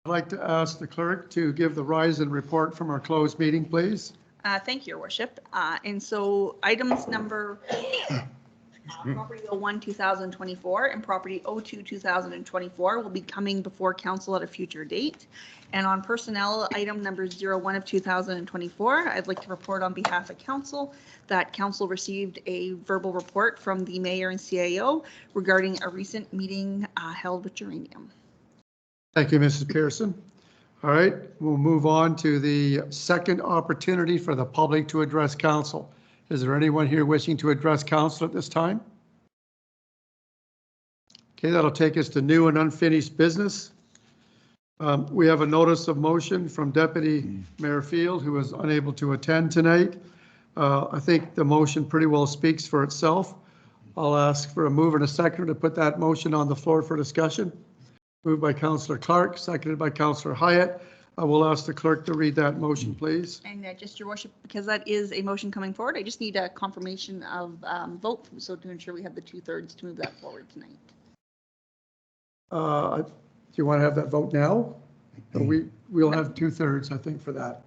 I'd like to ask the clerk to give the rise and report from our closed meeting, please. Thank you, Your Worship. And so items number property 01 2024 and property 02 2024 will be coming before council at a future date. And on personnel item number 01 of 2024, I'd like to report on behalf of council that council received a verbal report from the mayor and CAO regarding a recent meeting held with Geranium. Thank you, Mrs. Pearson. All right, we'll move on to the second opportunity for the public to address council. Is there anyone here wishing to address council at this time? Okay, that'll take us to new and unfinished business. We have a notice of motion from Deputy Mayor Field, who is unable to attend tonight. I think the motion pretty well speaks for itself. I'll ask for a mover and a seconder to put that motion on the floor for discussion. Moved by Councillor Clark, seconded by Councillor Hyatt. I will ask the clerk to read that motion, please. And just Your Worship, because that is a motion coming forward, I just need a confirmation of vote, so to ensure we have the 2/3 to move that forward tonight. Do you want to have that vote now? We'll have 2/3, I think, for that.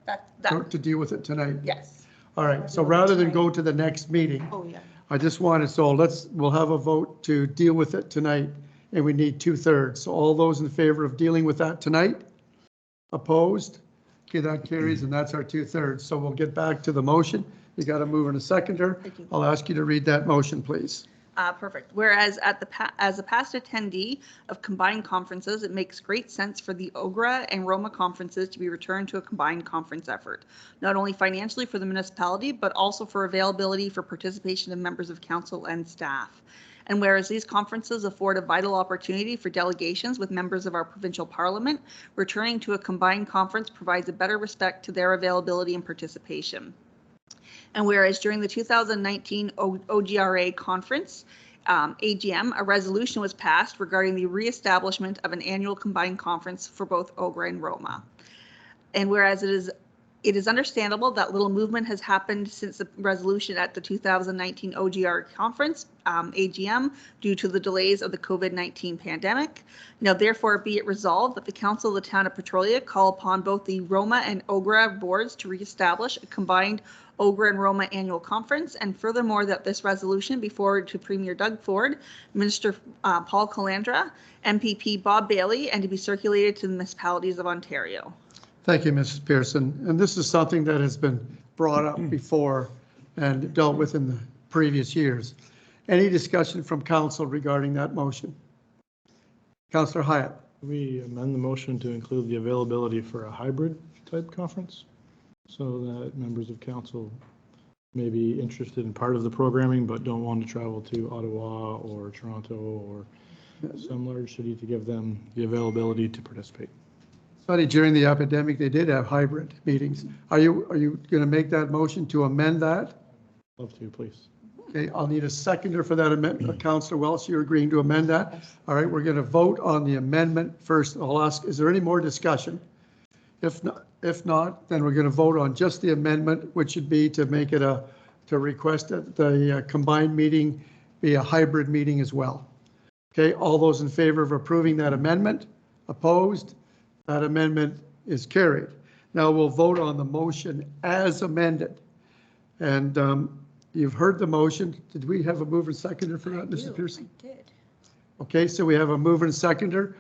To deal with it tonight. Yes. All right. So rather than go to the next meeting, Oh, yeah. I just wanted, we'll have a vote to deal with it tonight, and we need 2/3. So all those in favor of dealing with that tonight? Opposed? Okay, that carries, and that's our 2/3. So we'll get back to the motion. You got a mover and a seconder. I'll ask you to read that motion, please. Perfect. Whereas as a past attendee of combined conferences, it makes great sense for the OGRA and Roma conferences to be returned to a combined conference effort, not only financially for the municipality, but also for availability for participation of members of council and staff. And whereas these conferences afford a vital opportunity for delegations with members of our provincial parliament, returning to a combined conference provides a better respect to their availability and participation. And whereas during the 2019 OGRA conference, AGM, a resolution was passed regarding the reestablishment of an annual combined conference for both OGRA and Roma. And whereas it is understandable that little movement has happened since the resolution at the 2019 OGR conference, AGM, due to the delays of the COVID-19 pandemic. Now, therefore, be it resolved that the Council of the Town of Petrolia call upon both the Roma and OGRA boards to reestablish a combined OGRA and Roma annual conference, and furthermore that this resolution be forwarded to Premier Doug Ford, Minister Paul Calandra, MPP Bob Bailey, and to be circulated to the municipalities of Ontario. Thank you, Mrs. Pearson. And this is something that has been brought up before and dealt with in the previous years. Any discussion from council regarding that motion? Councillor Hyatt. We amend the motion to include the availability for a hybrid type conference so that members of council may be interested in part of the programming but don't want to travel to Ottawa or Toronto or some large city to give them the availability to participate. During the epidemic, they did have hybrid meetings. Are you going to make that motion to amend that? Love to, please. Okay, I'll need a seconder for that amendment. Councillor Welch, you're agreeing to amend that? All right, we're going to vote on the amendment first. I'll ask, is there any more discussion? If not, then we're going to vote on just the amendment, which would be to make it to request that the combined meeting be a hybrid meeting as well. Okay, all those in favor of approving that amendment? Opposed? That amendment is carried. Now we'll vote on the motion as amended. And you've heard the motion. Did we have a mover and seconder for that, Mrs. Pearson? I did. Okay, so we have a mover and seconder.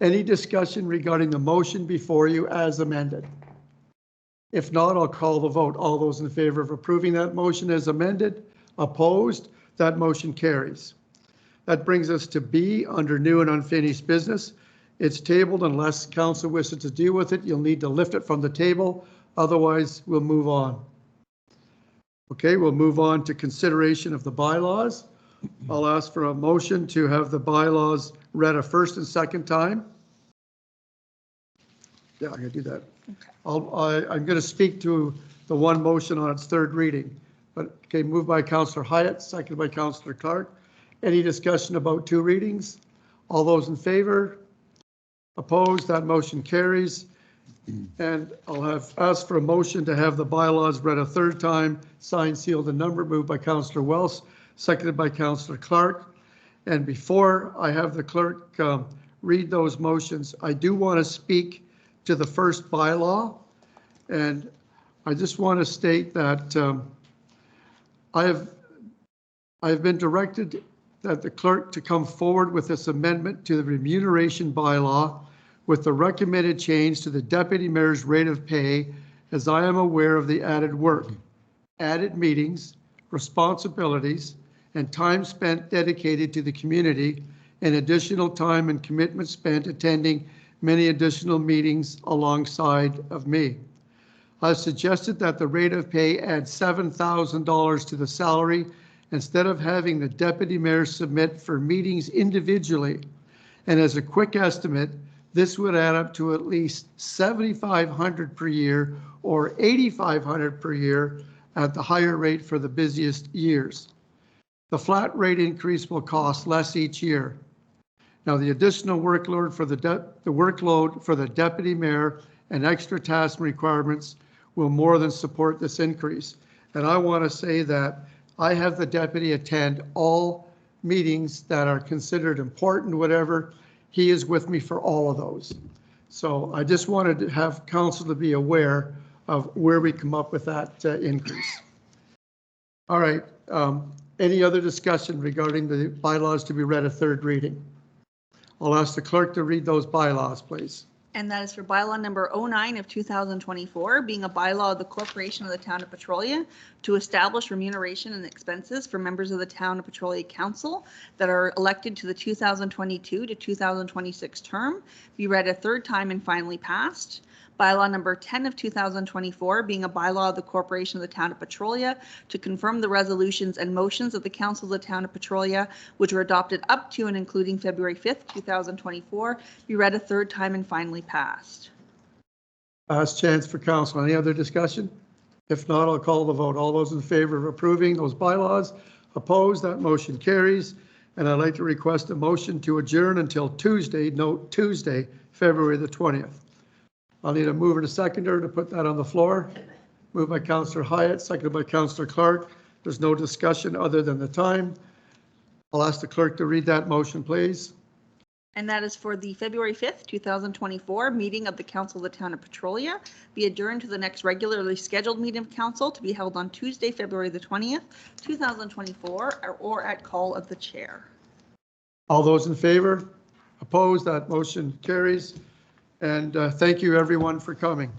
Any discussion regarding the motion before you as amended? If not, I'll call the vote. All those in favor of approving that motion as amended? Opposed? That motion carries. That brings us to B under new and unfinished business. It's tabled unless council wishes to deal with it. You'll need to lift it from the table. Otherwise, we'll move on. Okay, we'll move on to consideration of the bylaws. I'll ask for a motion to have the bylaws read a first and second time. Yeah, I'm going to do that. Okay. I'm going to speak to the one motion on its third reading. But okay, moved by Councillor Hyatt, seconded by Councillor Clark. Any discussion about two readings? All those in favor? Opposed? That motion carries. And I'll have asked for a motion to have the bylaws read a third time, signed, sealed, and numbered. Moved by Councillor Welsh, seconded by Councillor Clark. And before I have the clerk read those motions, I do want to speak to the first bylaw. And I just want to state that I have been directed that the clerk to come forward with this amendment to the remuneration bylaw with the recommended change to the deputy mayor's rate of pay, as I am aware of the added work, added meetings, responsibilities, and time spent dedicated to the community, and additional time and commitment spent attending many additional meetings alongside of me. I've suggested that the rate of pay add $7,000 to the salary instead of having the deputy mayor submit for meetings individually. And as a quick estimate, this would add up to at least $7,500 per year or $8,500 per year at the higher rate for the busiest years. The flat rate increase will cost less each year. Now, the additional workload for the deputy mayor and extra task requirements will more than support this increase. And I want to say that I have the deputy attend all meetings that are considered important, whatever. He is with me for all of those. So I just wanted to have council to be aware of where we come up with that increase. All right. Any other discussion regarding the bylaws to be read a third reading? I'll ask the clerk to read those bylaws, please. And that is for bylaw number 09 of 2024, being a bylaw of the Corporation of the Town of Petrolia to establish remuneration and expenses for members of the Town of Petrolia Council that are elected to the 2022 to 2026 term, be read a third time and finally passed. Bylaw number 10 of 2024, being a bylaw of the Corporation of the Town of Petrolia to confirm the resolutions and motions of the Council of the Town of Petrolia, which were adopted up to and including February 5th, 2024, be read a third time and finally passed. Last chance for council. Any other discussion? If not, I'll call the vote. All those in favor of approving those bylaws? Opposed? That motion carries. And I'd like to request a motion to adjourn until Tuesday, note Tuesday, February the 20th. I'll need a mover and a seconder to put that on the floor. Moved by Councillor Hyatt, seconded by Councillor Clark. There's no discussion other than the time. I'll ask the clerk to read that motion, please. And that is for the February 5th, 2024 meeting of the Council of the Town of Petrolia, be adjourned to the next regularly scheduled meeting of council to be held on Tuesday, February the 20th, 2024, or at call of the chair. All those in favor? Opposed? That motion carries. And thank you, everyone, for coming.